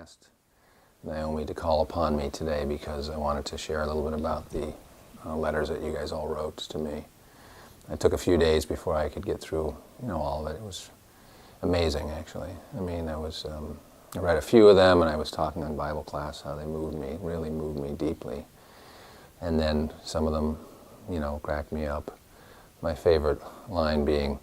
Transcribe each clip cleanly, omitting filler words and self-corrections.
asked Naomi to call upon me today because I wanted to share a little bit about the letters that you guys all wrote to me. It took a few days before I could get through, all of it. It was amazing, actually. I mean, I read a few of them, and I was talking in Bible class how they really moved me deeply. And then some of them, cracked me up. My favorite line being,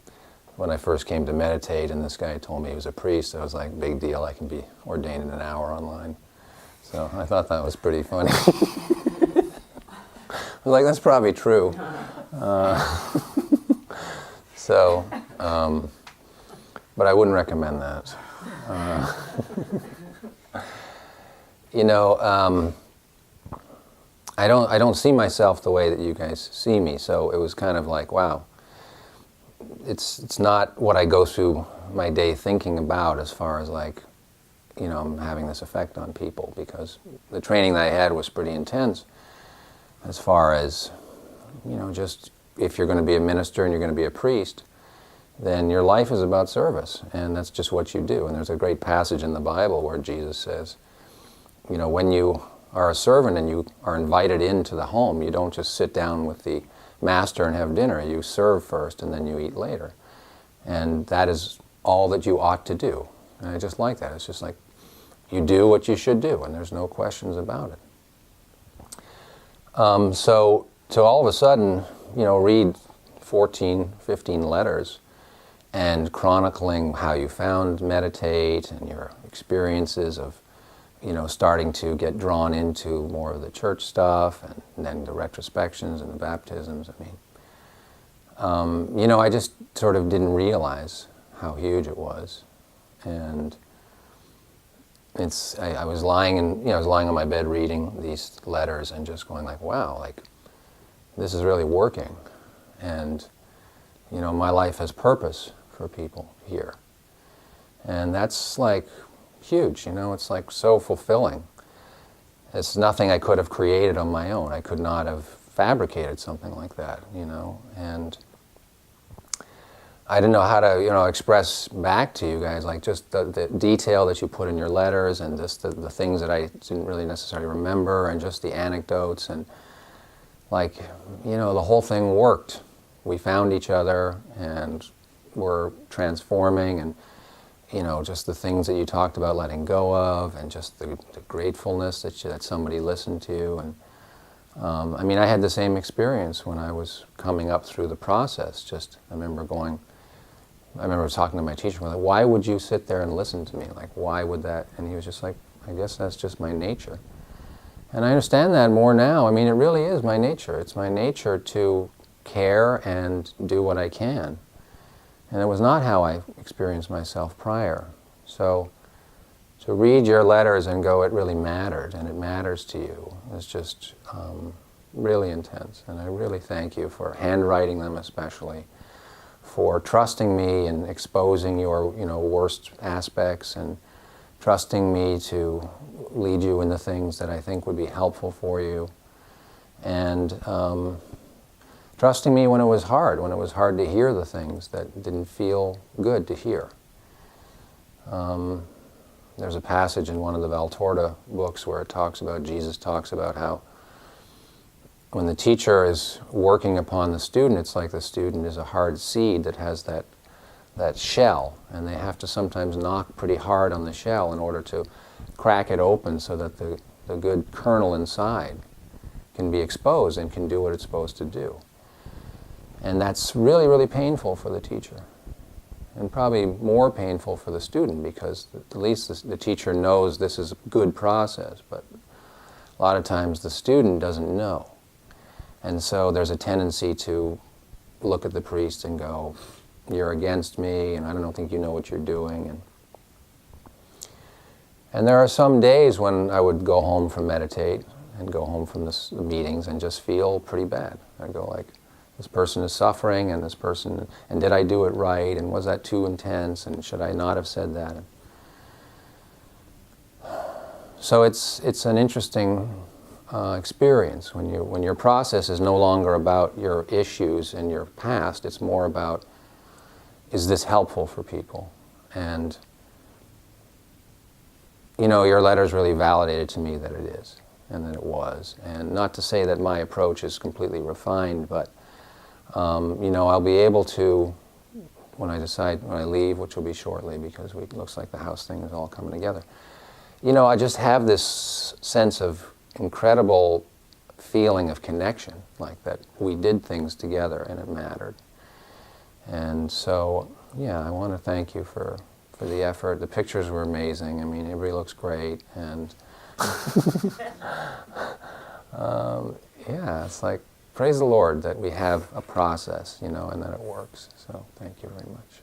when I first came to meditate and this guy told me he was a priest, I was like, big deal, I can be ordained in an hour online. So I thought that was pretty funny. I was like, that's probably true. But I wouldn't recommend that. I don't see myself the way that you guys see me, so it was kind of like, wow. It's not what I go through my day thinking about as far as I'm having this effect on people, because the training that I had was pretty intense as far as, just if you're going to be a minister and you're going to be a priest, then your life is about service, and that's just what you do. And there's a great passage in the Bible where Jesus says, when you are a servant and you are invited into the home, you don't just sit down with the master and have dinner. You serve first and then you eat later. And that is all that you ought to do. And I just like that. It's just like you do what you should do, and there's no questions about it. So all of a sudden, read 14, 15 letters and chronicling how you found meditate and your experiences of starting to get drawn into more of the church stuff, and then the retrospections and the baptisms. I just sort of didn't realize how huge it was. And I was lying on my bed reading these letters and just going like, wow, this is really working. And, my life has purpose for people here. And that's huge, it's so fulfilling. It's nothing I could have created on my own. I could not have fabricated something like that, and I didn't know how to, express back to you guys, just the detail that you put in your letters, and just the things that I didn't really necessarily remember, and just the anecdotes, and the whole thing worked. We found each other, and we're transforming, and just the things that you talked about letting go of, and just the gratefulness that somebody listened to. And I had the same experience when I was coming up through the process. I remember talking to my teacher, like, why would you sit there and listen to me? Why would that? And he was just like, I guess that's just my nature. And I understand that more now. It really is my nature. It's my nature to care and do what I can. And it was not how I experienced myself prior. So to read your letters and go, it really mattered, and it matters to you, is just really intense. And I really thank you for handwriting them, especially, for trusting me and exposing your worst aspects, and trusting me to lead you in the things that I think would be helpful for you. And trusting me when it was hard to hear the things that didn't feel good to hear. There's a passage in one of the Valtorta books where Jesus talks about how when the teacher is working upon the student, it's like the student is a hard seed that has that shell, and they have to sometimes knock pretty hard on the shell in order to crack it open so that the good kernel inside can be exposed and can do what it's supposed to do. And that's really, really painful for the teacher, and probably more painful for the student, because at least the teacher knows this is a good process, but a lot of times the student doesn't know. And so there's a tendency to look at the priest and go, you're against me, and I don't think you know what you're doing. And there are some days when I would go home from meditate and go home from the meetings and just feel pretty bad. I'd go like, this person is suffering, and and did I do it right, and was that too intense, and should I not have said that? So it's an interesting experience when your process is no longer about your issues and your past. It's more about, is this helpful for people? And your letters really validated to me that it is, and that it was. And not to say that my approach is completely refined, but, I'll be able to, when I leave, which will be shortly because it looks like the house thing is all coming together, I just have this sense of incredible feeling of connection, like that we did things together and it mattered. And so, yeah, I want to thank you for the effort. The pictures were amazing. I mean, everybody looks great. And yeah, it's like, praise the Lord that we have a process, and that it works. So thank you very much.